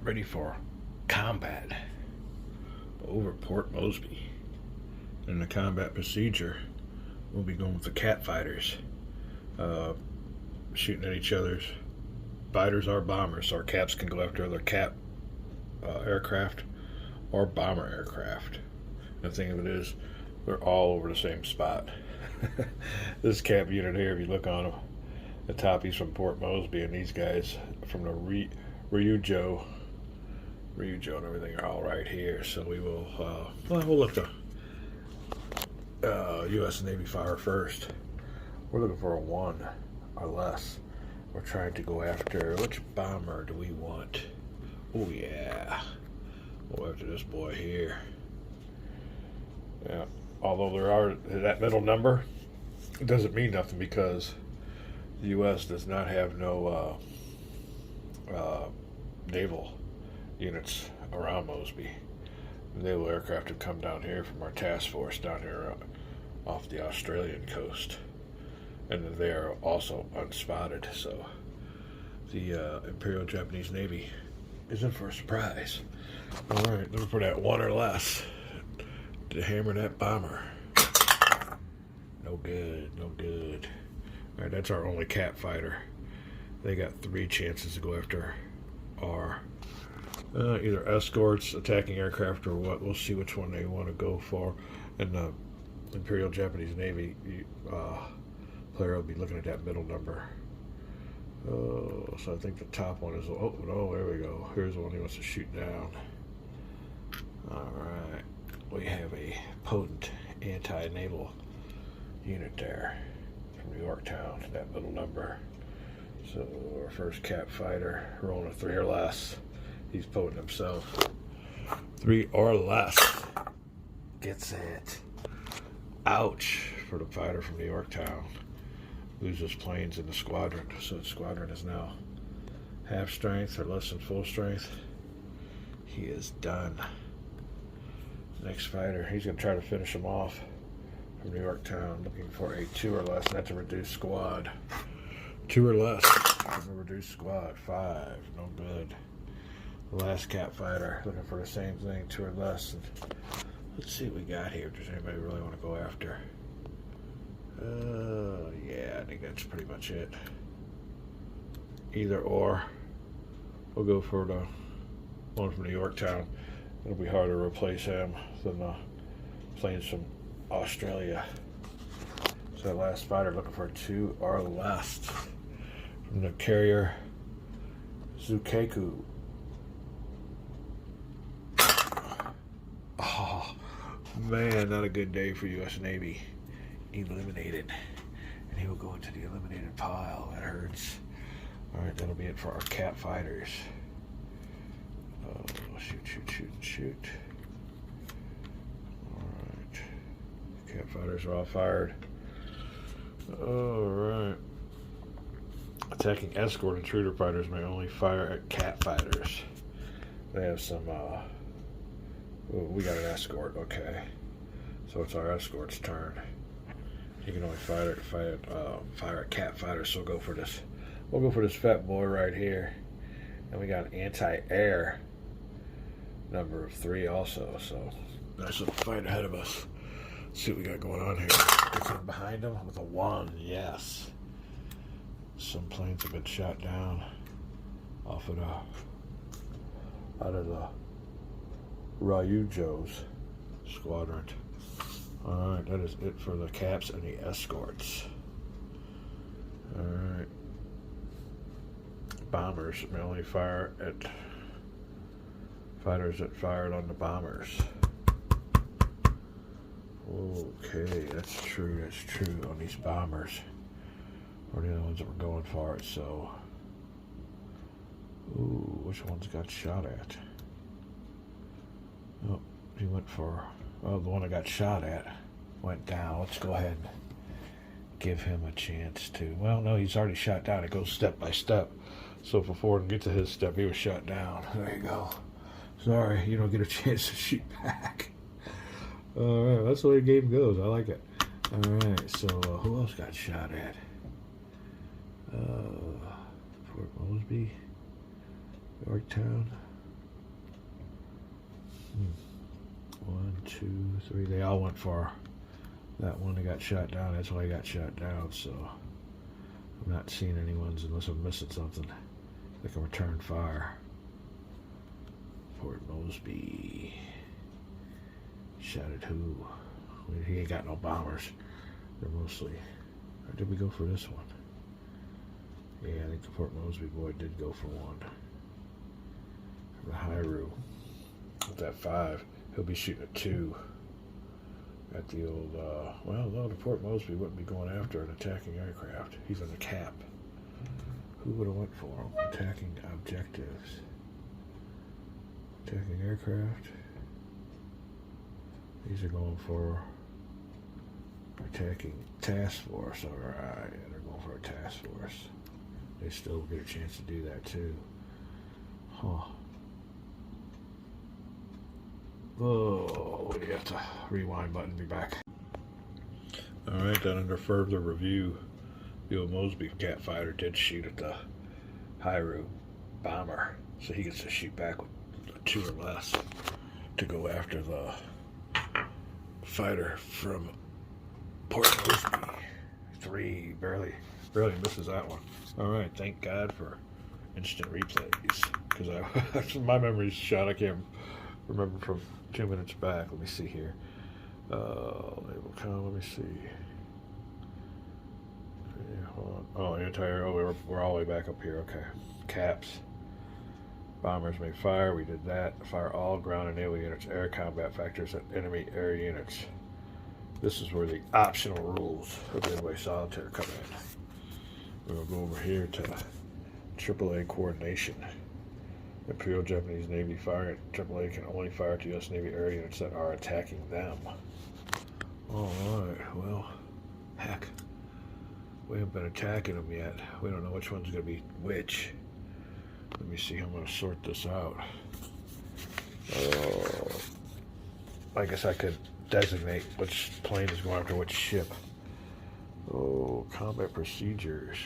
ready for combat over Port Mosby. In the combat procedure, we'll be going with the cat fighters, shooting at each other's. Fighters are bombers, so our caps can go after other cap aircraft or bomber aircraft. The thing of it is, they're all over the same spot. This cap unit here, if you look on him, the top, he's from Port Mosby, and these guys from the Ryujo and everything are all right here. So we will, we'll let the U.S. Navy fire first. We're looking for a 1 or less. We're trying to go after, which bomber do we want? Oh yeah, we'll go after this boy here. Yeah, although there are that middle number, it doesn't mean nothing because the U.S. does not have no naval units around Mosby. The naval aircraft have come down here from our task force down here off the Australian coast, and they are also unspotted. So the Imperial Japanese Navy is in for a surprise. All right, looking for that 1 or less to hammer that bomber. No good, no good. All right, that's our only cat fighter. They got 3 chances to go after our either escorts, attacking aircraft, or what. We'll see which one they want to go for. And the Imperial Japanese Navy player will be looking at that middle number. So I think the top one is, oh no, there we go. Here's the one he wants to shoot down. All right, we have a potent anti-naval unit there from Yorktown, that middle number. So our first cat fighter, rolling a 3 or less. He's potent himself. 3 or less. Gets it. Ouch for the fighter from Yorktown. Loses planes in the squadron, so the squadron is now half strength or less than full strength. He is done. Next fighter, he's going to try to finish him off from Yorktown, looking for a 2 or less. That's a reduced squad. 2 or less from a reduced squad. 5, no good. The last cat fighter, looking for the same thing, 2 or less. And let's see what we got here. Does anybody really want to go after? Yeah, I think that's pretty much it. Either or. We'll go for the one from Yorktown. It'll be harder to replace him than the planes from Australia. So that last fighter looking for a 2 or less from the carrier Zukeku. Oh man, not a good day for U.S. Navy. Eliminated, and he will go into the eliminated pile. That hurts. All right, that'll be it for our cat fighters. Shoot. All right, cat fighters are all fired. All right, attacking escort intruder fighters may only fire at cat fighters. They have some we got an escort. Okay, so it's our escort's turn. He can only fire at cat fighters, so we'll go for this. We'll go for this fat boy right here. And we got an anti-air number of 3 also. So nice little fight ahead of us. Let's see what we got going on here. Gets in behind him with a 1, yes. Some planes have been shot down out of the Ryujo's squadron. Alright, that is it for the caps and the escorts. Alright. Bombers may only fire at fighters that fired on the bombers. Okay, that's true on these bombers. Or the other ones that were going for it, so. Ooh, which ones got shot at? Oh, he went for. Well, the one I got shot at went down. Let's go ahead and give him a chance to. Well, no, he's already shot down. It goes step by step. So before it gets to his step, he was shot down. There you go. Sorry, you don't get a chance to shoot back. All right, that's the way the game goes. I like it. All right, so who else got shot at? Port Mosby, Yorktown. 1, 2, 3. They all went for that one that got shot down. That's why he got shot down. So I'm not seeing any ones unless I'm missing something that can return fire. Port Mosby. Shot at who? He ain't got no bombers. They're mostly. Or did we go for this one? Yeah, I think the Port Mosby boy did go for one. For the Hairu. With that 5, he'll be shooting a 2 at the old, well, no, the Port Mosby wouldn't be going after an attacking aircraft. He's in the cap. Who would have went for him? Attacking objectives. Attacking aircraft. These are going for attacking task force. Alright, they're going for a task force. They still get a chance to do that too. Huh. Oh, we have to rewind button, be back. Alright, then under further review, the old Mosby cat fighter did shoot at the Hairu bomber. So he gets to shoot back with 2 or less to go after the fighter from Port Mosby. 3, barely misses that one. Alright, thank God for instant replays. Because my memory's shot. I can't remember from 2 minutes back. Let me see here. Naval com, let me see. Yeah, hold on. Oh, anti-air. Oh, we're all the way back up here. Okay. Caps. Bombers may fire. We did that. Fire all ground and naval units, air combat factors, and enemy air units. This is where the optional rules of Midway Solitaire come in. We'll go over here to AAA coordination. Imperial Japanese Navy firing at AAA can only fire to U.S. Navy air units that are attacking them. Alright, well, heck. We haven't been attacking them yet. We don't know which one's going to be which. Let me see how I'm going to sort this out. I guess I could designate which plane is going after which ship. Oh, combat procedures.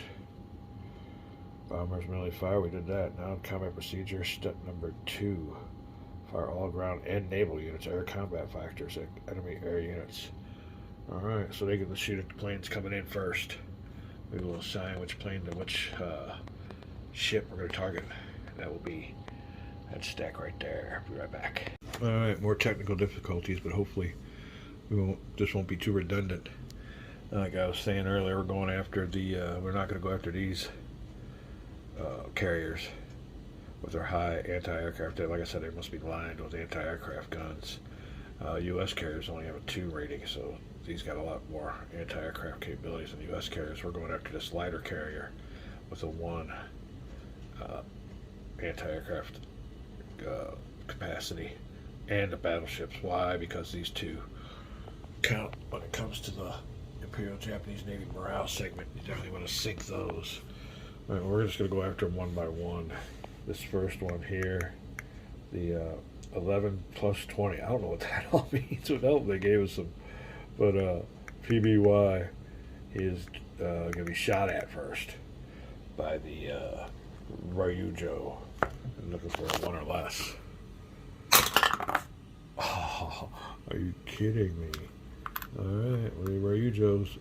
Bombers melee fire, we did that. Now combat procedure, step number 2. Fire all ground and naval units, air combat factors, enemy air units. Alright, so they get to shoot at the planes coming in first. We will assign which plane to which ship we're going to target. That will be that stack right there. I'll be right back. Alright, more technical difficulties, but hopefully this won't be too redundant. Like I was saying earlier, we're going after the, we're not going to go after these carriers with their high anti-aircraft. Like I said, they must be lined with anti-aircraft guns. U.S. carriers only have a 2 rating, so these got a lot more anti-aircraft capabilities than U.S. carriers. We're going after this lighter carrier with a 1 anti-aircraft capacity and the battleships. Why? Because these 2 count when it comes to the Imperial Japanese Navy morale segment. You definitely want to sink those. All right, we're just going to go after them one by one. This first one here, the 11 plus 20. I don't know what that all means. What they gave us some, but PBY is going to be shot at first by the Ryujo. I'm looking for a 1 or less. Oh, are you kidding me? All right, well, the Ryujo's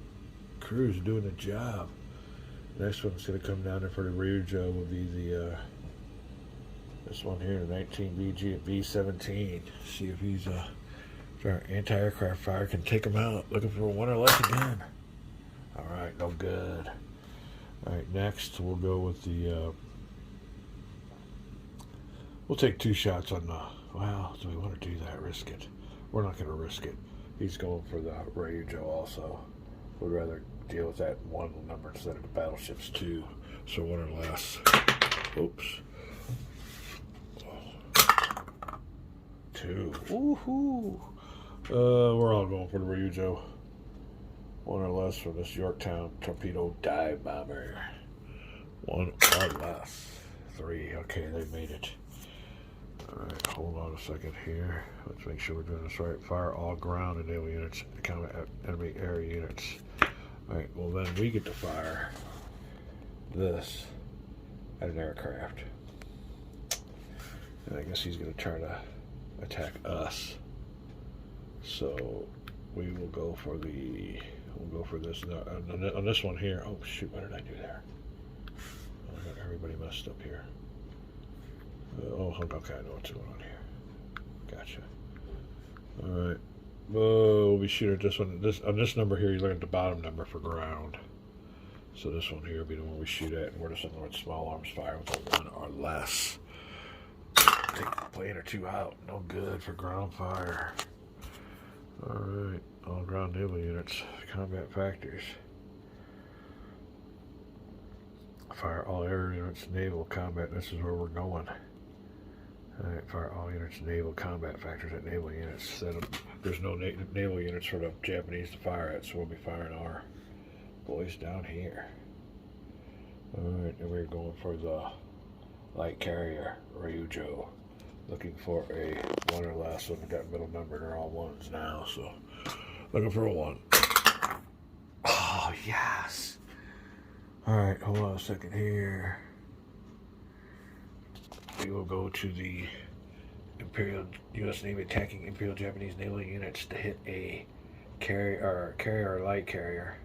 crew's doing the job. Next one's going to come down there for the Ryujo will be the this one here, the 19 BG at B-17. See if he's if our anti-aircraft fire can take him out. Looking for a 1 or less again. All right, no good. All right, next we'll go with the. We'll take 2 shots on the. Well, do we want to do that? Risk it? We're not going to risk it. He's going for the Ryujo also. We'd rather deal with that 1 number instead of the battleships 2. So 1 or less. Oops. 2. Woohoo! We're all going for the Ryujo. 1 or less for this Yorktown torpedo dive bomber. 1 or less. 3. Okay, they made it. Alright, hold on a second here. Let's make sure we're doing this right. Fire all ground and naval units, combat enemy air units. Alright, well then we get to fire this at an aircraft. And I guess he's going to try to attack us. So we will go for this on this one here. Oh shoot, what did I do there? I got everybody messed up here. Okay, I know what's going on here. Gotcha. Alright. We'll be shooting at this one. On this number here, you look at the bottom number for ground. So this one here will be the one we shoot at, and we're just on small arms fire with a 1 or less. Take a plane or 2 out. No good for ground fire. Alright. All ground naval units. Combat factors. Fire all air units, naval combat. This is where we're going. Alright, fire all units, naval combat factors at naval units. There's no naval units for the Japanese to fire at, so we'll be firing our boys down here. Alright, and we're going for the light carrier, Ryujo. Looking for a 1 or less. Look at that middle number, they're all 1s now, so looking for a 1. Oh, yes! Alright, hold on a second here. We will go to the Imperial U.S. Navy attacking Imperial Japanese naval units to hit a carrier or light carrier.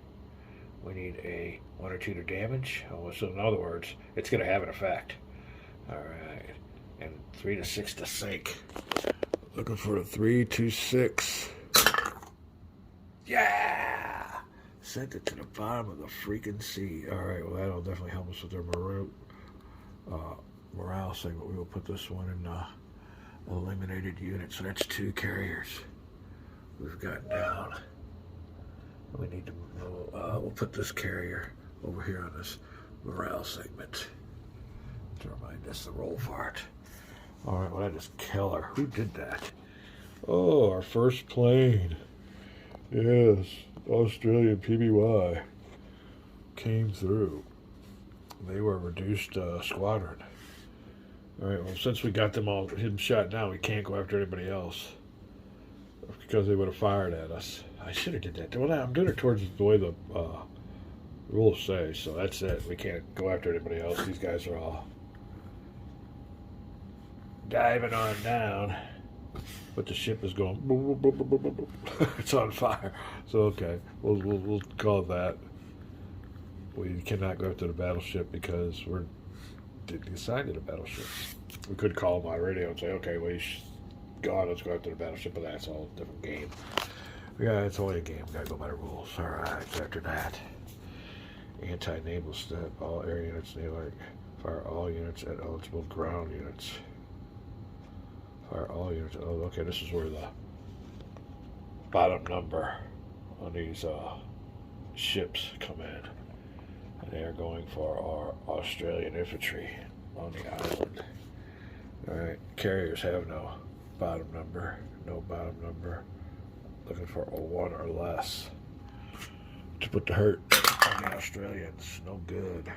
We need a 1 or 2 to damage. So in other words, it's going to have an effect. Alright. And 3 to 6 to sink. Looking for a 3 to 6. Yeah! Sent it to the bottom of the freaking sea. Alright, well that'll definitely help us with our morale segment. We will put this one in eliminated unit. So that's 2 carriers we've got down. We need to we'll put this carrier over here on this morale segment to remind us to roll for it. Alright, well that is killer. Who did that? Oh, our first plane. Yes, Australian PBY came through. They were a reduced squadron. Alright, well since we got him shot down, we can't go after anybody else. Because they would have fired at us. I should have did that. Well, I'm doing it towards the way the rules say, so that's it. We can't go after anybody else. These guys are all diving on down. But the ship is going boom, boom, boom, boom, boom, boom. It's on fire. So okay, we'll call it that. We cannot go after the battleship because we're assigned to the battleship. We could call them on radio and say, okay, well he's gone, let's go after the battleship, but that's all a different game. Yeah, it's only a game. We gotta go by the rules. Alright, after that. Anti-naval step. All air units, naval fire all units at eligible ground units. Fire all units. Oh, okay, this is where the bottom number on these ships come in. And they are going for our Australian infantry on the island. Alright, carriers have no bottom number. No bottom number. Looking for a 1 or less to put the hurt on the Australians. No good.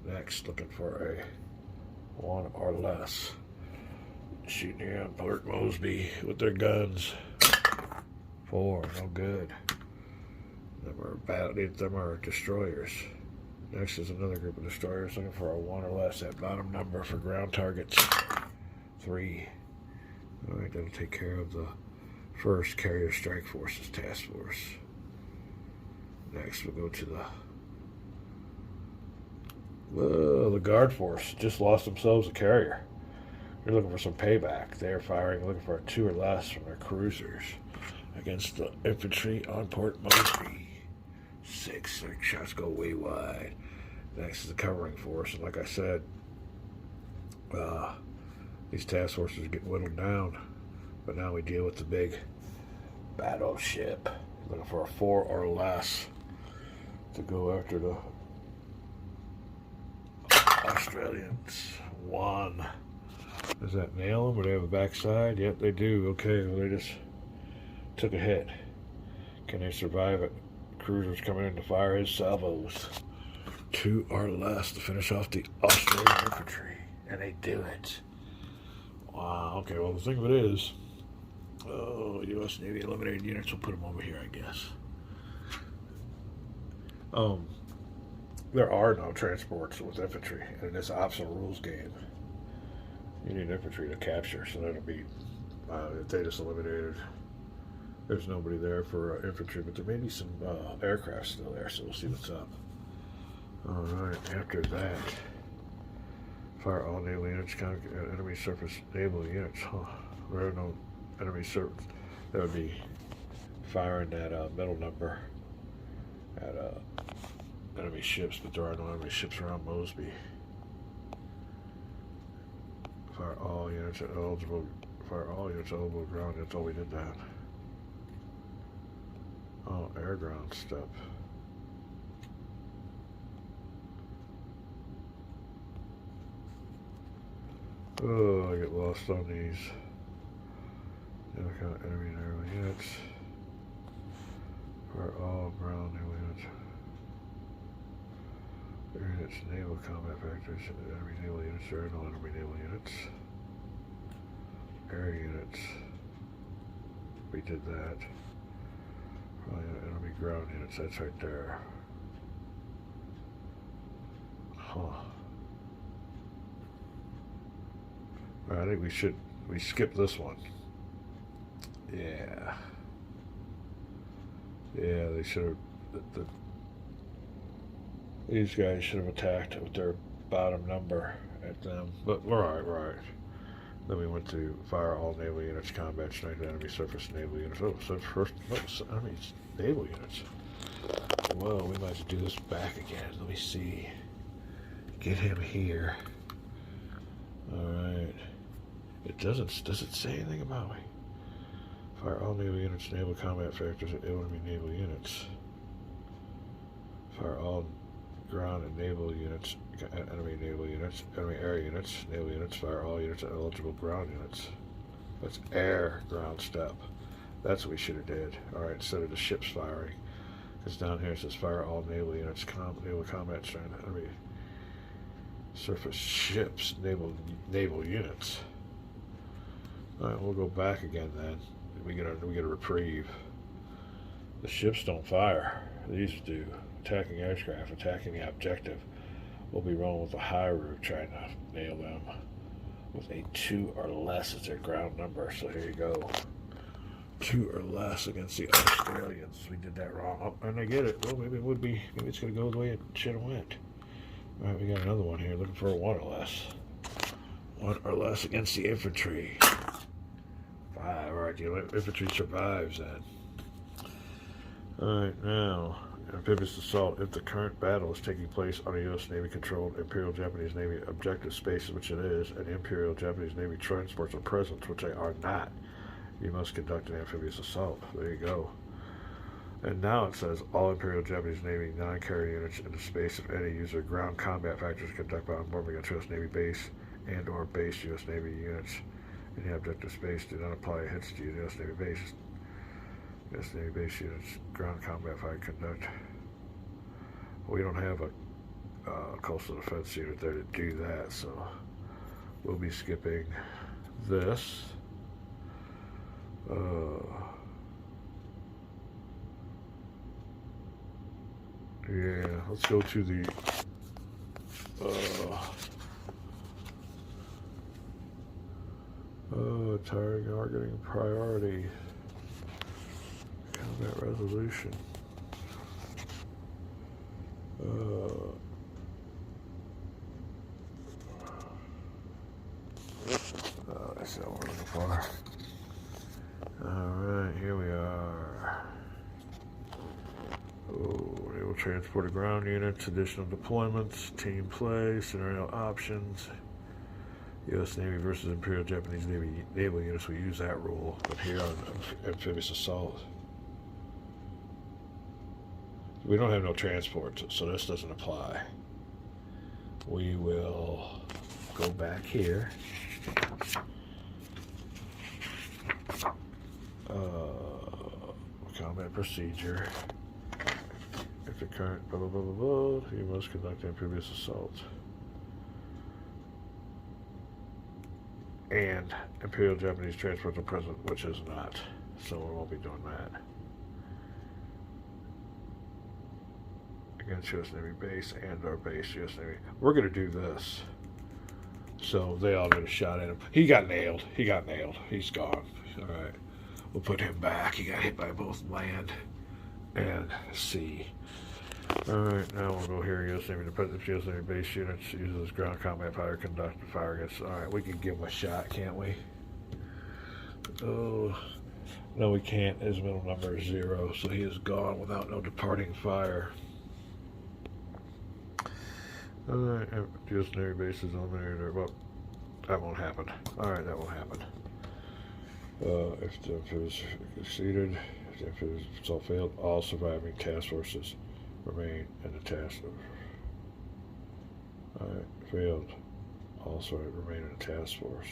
Next, looking for a 1 or less. Shooting here on Port Mosby with their guns. 4, no good. Them are destroyers. Next is another group of destroyers looking for a 1 or less. That bottom number for ground targets. 3. Alright, that'll take care of the first Carrier Strike Forces Task Force. Next, we'll go to the Guard Force. Just lost themselves a carrier. They're looking for some payback. They're looking for a 2 or less from their cruisers against the infantry on Port Mosby. 6 shots go way wide. Next is the covering force, and like I said, these task forces are getting whittled down. But now we deal with the big battleship. Looking for a 4 or less to go after the Australians. 1. Does that nail them? Or do they have a backside? Yep, they do. Okay, well, they just took a hit. Can they survive it? Cruisers coming in to fire his salvos. 2 or less to finish off the Australian infantry. And they do it. Wow, okay, well, the thing of it is, U.S. Navy eliminated units, we'll put them over here, I guess. There are no transports with infantry in this optional rules game. You need infantry to capture, so that'll be They just eliminated. There's nobody there for infantry, but there may be some aircraft still there, so we'll see what's up. Alright, after that, fire all naval units, enemy surface naval units. Huh. There are no enemy surface. That would be firing that middle number at enemy ships, but there are no enemy ships around Mosby. Fire all units eligible. Fire all units eligible ground. That's all we did that. Oh, air ground step. Oh, I get lost on these. Enemy naval units. For all ground naval units. Units, naval combat factors. Enemy naval units. There are no enemy naval units. Air units. We did that. Enemy ground units. That's right there. Huh. I think we skip this one. Yeah. Yeah, they should have, these guys should have attacked with their bottom number at them. But we're alright. Then we went to fire all naval units, combat strength, enemy surface naval units. Oh, so first, enemy naval units. Whoa, we might have to do this back again. Let me see. Get him here. Alright. Does it say anything about me? Fire all naval units, naval combat factors, enemy naval units. Fire all ground and naval units, enemy naval units, enemy air units, naval units, fire all units, eligible ground units. That's air ground step. That's what we should have did. Alright, instead of the ships firing. Because down here it says fire all naval units, naval combat strength, enemy surface ships, naval units. Alright, we'll go back again then. We get a reprieve. The ships don't fire. These do. Attacking aircraft, attacking the objective. We'll be rolling with a high route, trying to nail them with a 2 or less as their ground number. So here you go. 2 or less against the Australians. We did that wrong. Oh, and I get it. Well, maybe it would be. Maybe it's going to go the way it should have went. Alright, we got another one here looking for a 1 or less. 1 or less against the infantry. 5. Alright, the infantry survives then. Alright, now, amphibious assault. If the current battle is taking place on a U.S. Navy-controlled Imperial Japanese Navy objective spaces, which it is, and Imperial Japanese Navy transports are present, which they are not, you must conduct an amphibious assault. There you go. And now it says, all Imperial Japanese Navy non-carrier units in the space of any user ground combat factors conduct bombardment against U.S. Navy base and or base U.S. Navy units in the objective space do not apply hits to U.S. Navy base. U.S. Navy base units ground combat fight conduct. We don't have a coastal defense unit there to do that, so we'll be skipping this. Yeah, let's go to the targeting priority combat resolution. That's not what we're looking for. Alright, here we are. Naval transported ground units, additional deployments, team play, scenario options. U.S. Navy versus Imperial Japanese Navy naval units, we use that rule, but here on amphibious assault, we don't have no transports, so this doesn't apply. We will go back here. Combat procedure. If the current blah blah blah blah blah, you must conduct amphibious assault. And Imperial Japanese transports are present, which is not. So we won't be doing that. Against U.S. Navy base and our base, U.S. Navy. We're going to do this. So they all get a shot at him. He got nailed. He's gone. All right. We'll put him back. He got hit by both land and sea. Alright, now we'll go here. U.S. Navy, the President's U.S. Navy base units uses ground combat fire, conduct fire against. Alright, we can give him a shot, can't we? Oh, no, we can't. His middle number is 0, so he is gone without no departing fire. Alright, U.S. Navy base is eliminated. Well, that won't happen. Alright, that won't hamped. If it was succeeded, if it's all failed, all surviving task forces remain in the task. Alright, failed. Also remain in the task force.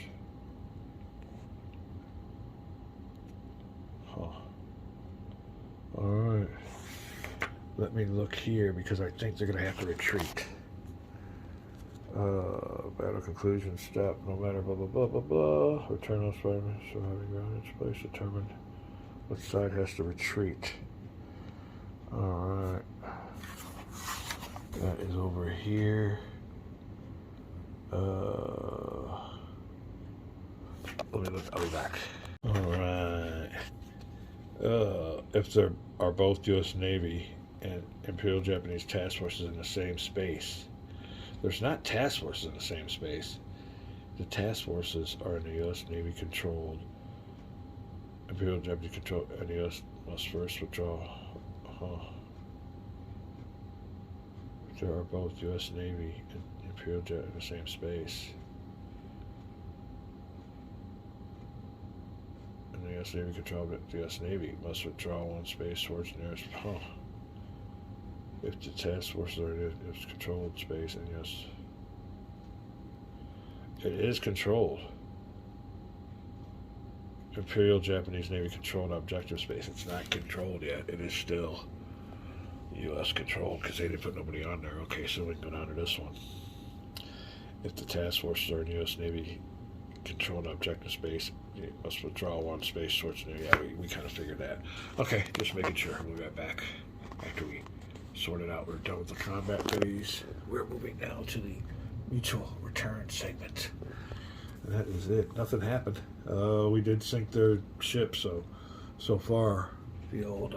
Huh. Alright. Let me look here because I think they're going to have to retreat. Battle conclusion step. No matter blah blah blah blah blah. Return on surviving ground in place. Determine what side has to retreat. Alright. That is over here. Let me look. I'll be back. Alright. If there are both U.S. Navy and Imperial Japanese task forces in the same space. There's not task forces in the same space. The task forces are in the U.S. Navy controlled. Imperial Japanese control, and the U.S. must first withdraw. If there are both U.S. Navy and Imperial Jet in the same space, and the U.S. Navy control, the U.S. Navy must withdraw one space towards the nearest. If the task forces are in its controlled space, and yes, it is controlled. Imperial Japanese Navy controlled objective space. It's not controlled yet. It is still U.S. controlled because they didn't put nobody on there. Okay, so we can go down to this one. If the task forces are in U.S. Navy controlled objective space, you must withdraw one space towards the. Yeah, we kind of figured that. Okay, just making sure. We'll be right back after we sort it out. We're done with the combat phase. We're moving now to the mutual return segment. And that is it. Nothing happened. We did sink their ship, so far the old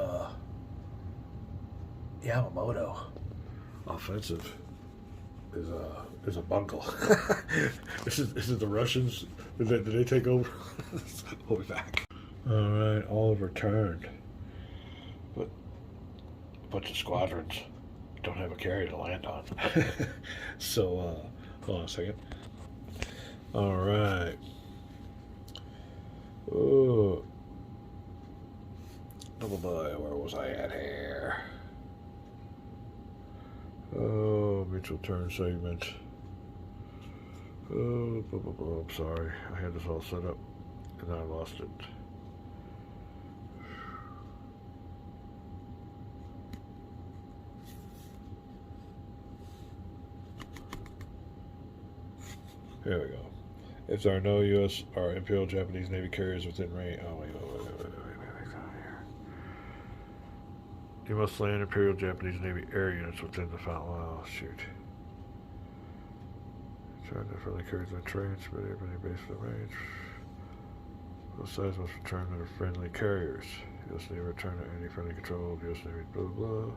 Yamamoto offensive is a bungle. This is the Russians. Did they take over? We'll be back. All right, all have returned, but a bunch of squadrons don't have a carrier to land on. So hold on a second. All right. Oh, double boy, where was I at here? Oh, mutual turn segment. Oh, I'm sorry. I had this all set up, and I lost it. Here we go. If there are no U.S. or Imperial Japanese Navy carriers within range... Oh, wait. You must land Imperial Japanese Navy air units within the fountain. Oh, shoot. Trying to friendly carriers on trains, but everybody based on range. Both sides must return to their friendly carriers. U.S. Navy return to any friendly control. U.S. Navy blah blah.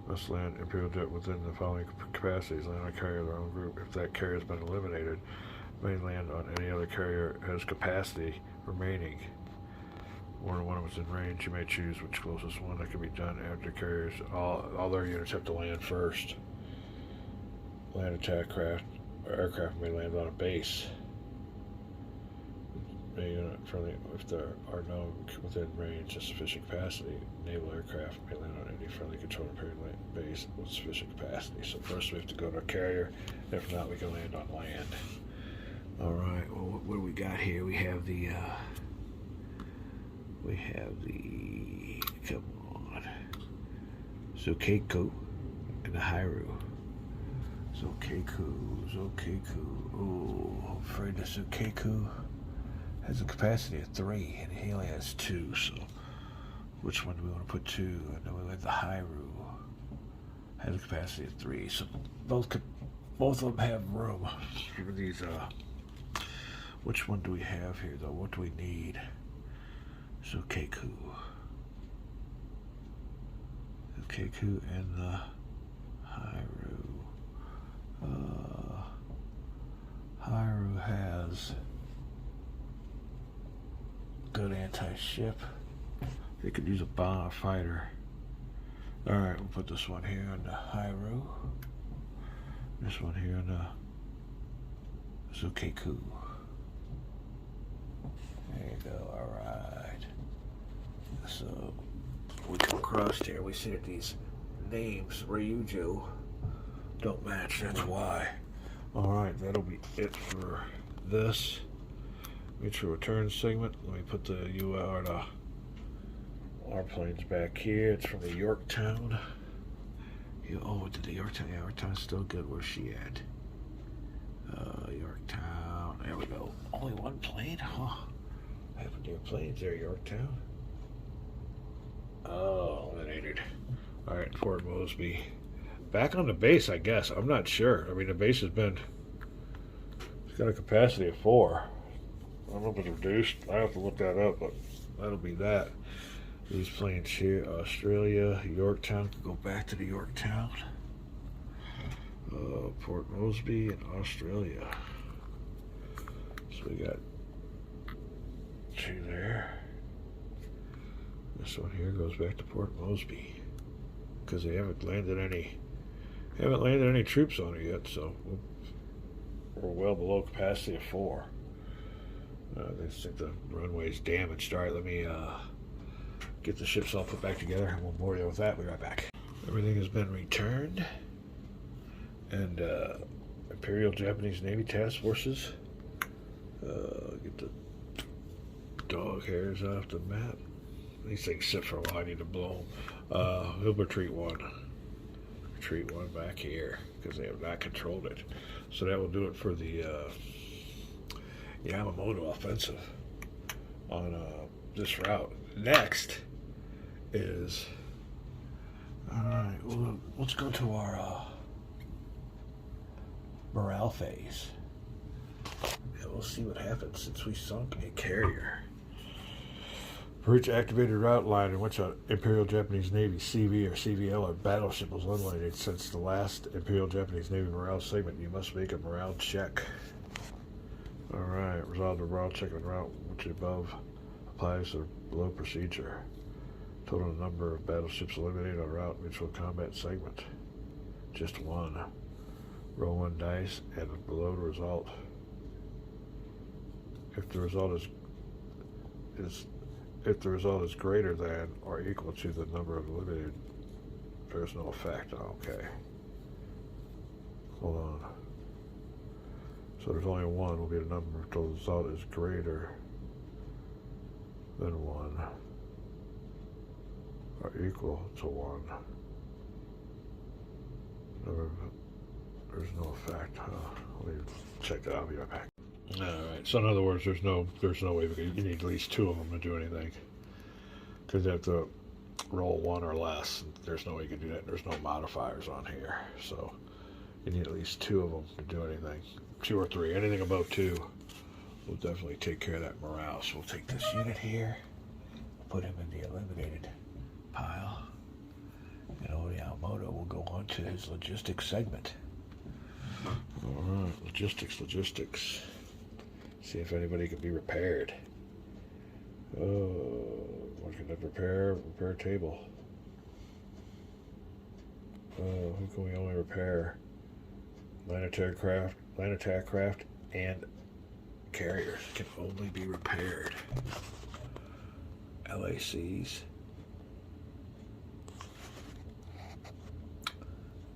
Must land Imperial Jet within the following capacities. Land on a carrier of their own group. If that carrier has been eliminated, may land on any other carrier has capacity remaining. More than one of us in range. You may choose which closest one. That can be done after carriers. All their units have to land first. Land attack craft or aircraft may land on a base. Friendly, if there are no within range of sufficient capacity, naval aircraft may land on any friendly controlled Imperial base with sufficient capacity. So first we have to go to a carrier. If not, we can land on land. All right. Well, what do we got here? We have the. Come on. Zokeiku and the Hairu. Zokeiku. Oh, I'm afraid the Zokeiku has a capacity of 3, and he only has 2, so which one do we want to put 2? And then we have the Hairu has a capacity of 3, so both could both of them have room. For these, which one do we have here, though? What do we need? Zukeku. Zukeku and the Hairu. Hairu has good anti-ship. They could use a bomber fighter. Alright, we'll put this one here on the Hairu. This one here on the Zukeku. There you go, alright. So, we come across here, we see that these names, Ryuju, don't match, that's why. Alright, that'll be it for this. Mutual return segment. Let me put the our planes back here. It's from the Yorktown. Oh, did the Yorktown? Yeah, Yorktown's still good. Where's she at? Yorktown. There we go. Only one plane? Huh. What happened to your planes there, Yorktown? Oh, eliminated. Alright, Port Mosby. Back on the base, I guess. I'm not sure. I mean, the base has been... It's got a capacity of 4. I don't know if it's reduced. I have to look that up, but that'll be that. These planes here, Australia, Yorktown, can go back to the Yorktown. Port Mosby and Australia. So we got 2 there. This one here goes back to Port Mosby because they haven't landed any troops on it yet, so we're well below capacity of 4. They think the runway's damaged. All right, let me get the ships all put back together, and we'll bore you with that. We'll be right back. Everything has been returned, and Imperial Japanese Navy task forces. Get the dog hairs off the map. These things sit for a while. I need to blow them. He'll retreat 1. Retreat 1 back here because they have not controlled it. So that will do it for the Yamamoto offensive on this route. Next is, alright, well, let's go to our morale phase. And we'll see what happens since we sunk a carrier. For each activated route line in which an Imperial Japanese Navy CV or CVL or battleship was eliminated since the last Imperial Japanese Navy morale segment, you must make a morale check. Alright, resolve the morale check on route which above applies to below procedure. Total number of battleships eliminated on route mutual combat segment. Just 1. Roll 1 dice and below the result. If the result is greater than or equal to the number of eliminated, there's no effect. Okay. Hold on. So there's only 1 will be the number if the result is greater than 1 or equal to 1. There's no effect. Let me check that out. I'll be right back. Alright, so in other words, there's no way you need at least 2 of them to do anything. Because you have to roll 1 or less. There's no way you can do that. There's no modifiers on here. So you need at least 2 of them to do anything. 2 or 3. Anything above 2 will definitely take care of that morale. So we'll take this unit here, put him in the eliminated pile, and Yamamoto will go on to his logistics segment. Alright, logistics. See if anybody can be repaired. What can I repair? Repair table. Who can we only repair? Line attack craft, and carriers can only be repaired. LACs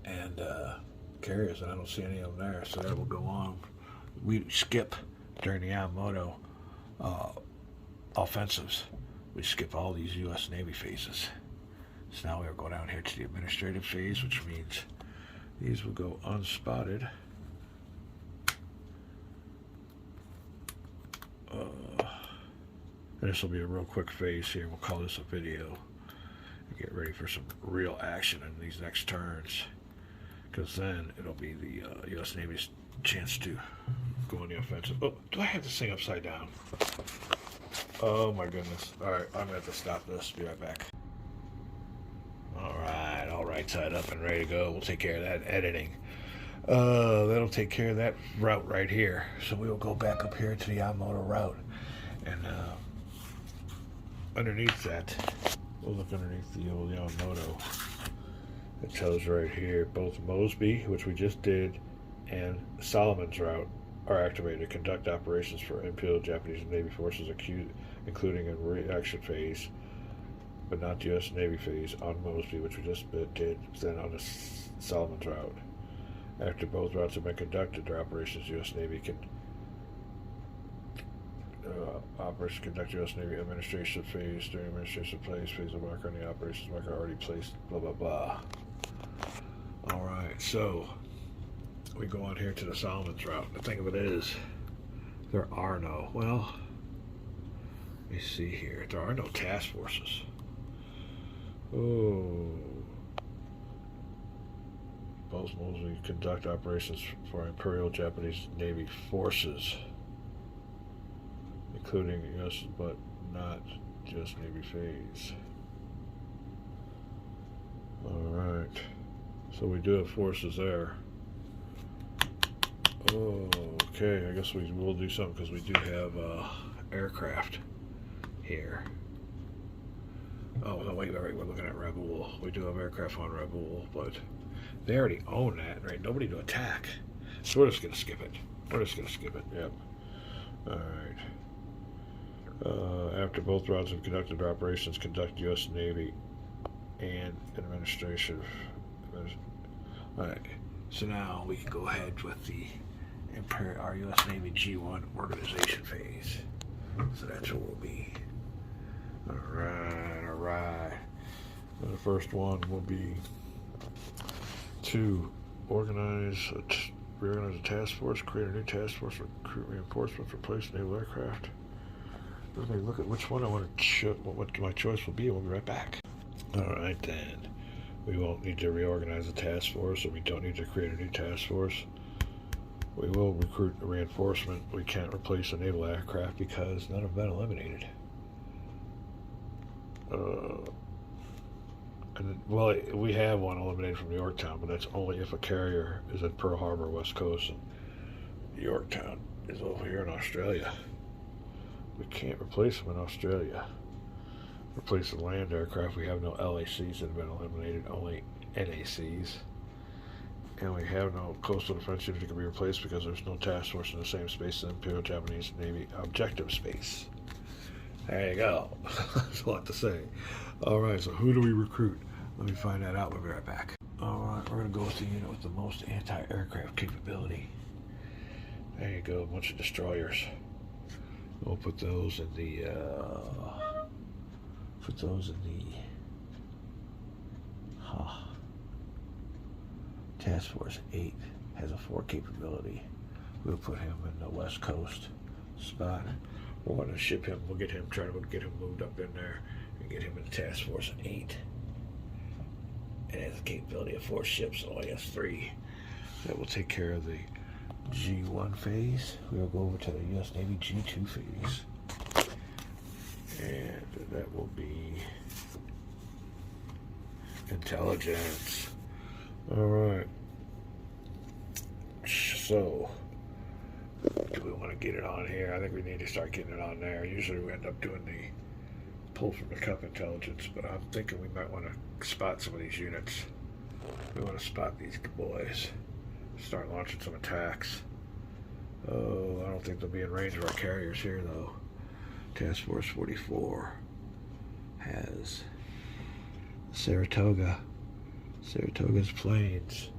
and carriers, and I don't see any of them there, so that will go on. We skip during the Yamamoto offensives. We skip all these U.S. Navy phases. So now we'll go down here to the administrative phase, which means these will go unspotted. And this will be a real quick phase here. We'll call this a video and get ready for some real action in these next turns. because then it'll be the U.S. Navy's chance to go on the offensive. Oh, do I have this thing upside down? Oh my goodness. Alright, I'm gonna have to stop this. Be right back. Alright, all right side up and ready to go. We'll take care of that editing. That'll take care of that route right here. So we will go back up here to the Yamamoto route. And underneath that, we'll look underneath the old Yamamoto. It tells right here, both Mosby, which we just did, and Solomon's route are activated to conduct operations for Imperial Japanese Navy forces, including in reaction phase, but not the U.S. Navy phase, on Mosby, which we just did, then on the Solomon's route. After both routes have been conducted, their operations, U.S. Navy can operations conduct U.S. Navy administration phase. During administration phase of marker on the operations marker already placed, blah, blah, blah. Alright, so we go on here to the Solomon's route. The thing of it is, there are no, well, let me see here. There are no task forces. Oh. Both mostly conduct operations for Imperial Japanese Navy forces, including U.S. but not just Navy phase. Alright. So we do have forces there. Oh, okay. I guess we will do something because we do have aircraft here. Oh, no, wait, we're looking at Rabaul. We do have aircraft on Rabaul, but they already own that, right? Nobody to attack. So we're just going to skip it. Yep. Alright. After both routes have conducted their operations, conduct U.S. Navy and administration. Alright. So now we can go ahead with the our U.S. Navy G1 organization phase. So that's what we'll be. Alright. The first one will be to reorganize a task force, create a new task force, recruit reinforcements, replace naval aircraft. Let me look at which one I want to what my choice will be, and we'll be right back. Alright then. We won't need to reorganize the task force, or we don't need to create a new task force. We will recruit a reinforcement. We can't replace a naval aircraft because none have been eliminated. Well, we have one eliminated from Yorktown, but that's only if a carrier is at Pearl Harbor, West Coast, and Yorktown is over here in Australia. We can't replace them in Australia. Replace the land aircraft. We have no LACs that have been eliminated, only NACs. And we have no coastal defense unit that can be replaced because there's no task force in the same space as the Imperial Japanese Navy objective space. There you go. That's a lot to say. Alright, so who do we recruit? Let me find that out. We'll be right back. Alright, we're going to go with the unit with the most anti-aircraft capability. There you go, a bunch of destroyers. We'll put those in the Task Force 8 has a 4 capability. We'll put him in the West Coast spot. We're going to ship him. We'll get him, try to get him moved up in there and get him in Task Force 8. It has a capability of 4 ships, only has 3. That will take care of the G1 phase. We'll go over to the U.S. Navy G2 phase. And that will be intelligence. Alright. So, do we want to get it on here? I think we need to start getting it on there. Usually we end up doing the pull from the cup intelligence, but I'm thinking we might want to spot some of these units. We want to spot these boys. Start launching some attacks. Oh, I don't think they'll be in range of our carriers here, though. Task Force 44 has Saratoga. Saratoga's planes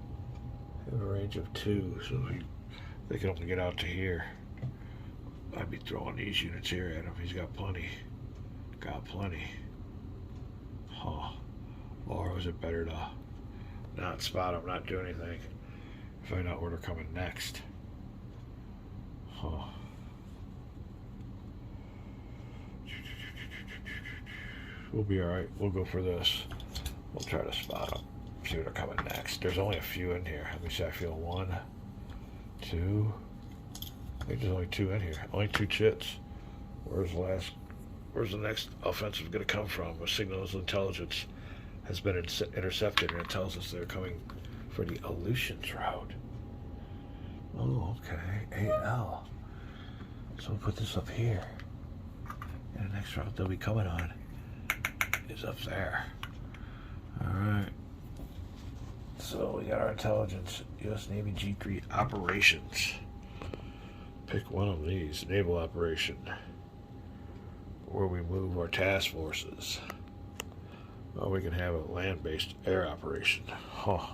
have a range of 2, so they can only get out to here. I'd be throwing these units here at him. He's got plenty. Huh. Or is it better to not spot him, not do anything? Find out where they're coming next. Huh. We'll be alright. We'll go for this. We'll try to spot them. See what are coming next. There's only a few in here. Let me see. I feel 1, 2. I think there's only 2 in here. Only 2 chits. Where's the next offensive going to come from? A signals intelligence has been intercepted, and it tells us they're coming for the Aleutians route. Oh, okay. 8L. So we'll put this up here. And the next route they'll be coming on is up there. Alright. So we got our intelligence, U.S. Navy G3 operations. Pick one of these. Naval operation. Where we move our task forces. Well, we can have a land-based air operation. Huh.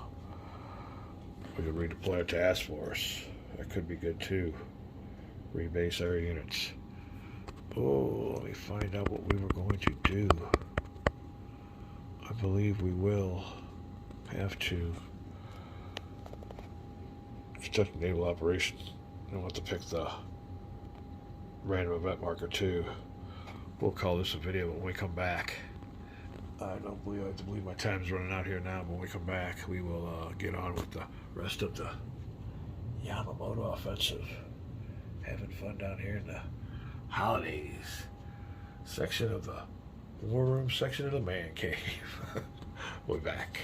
We could redeploy a task force. That could be good too. Rebase our units. Oh, let me find out what we were going to do. I believe we will have to conduct a naval operation. I want to pick the random event marker too. We'll call this a video when we come back. I have to believe my time's running out here now. But when we come back, we will get on with the rest of the Yamamoto offensive. Having fun down here in the holidays section of the war room section of the man cave. We're back.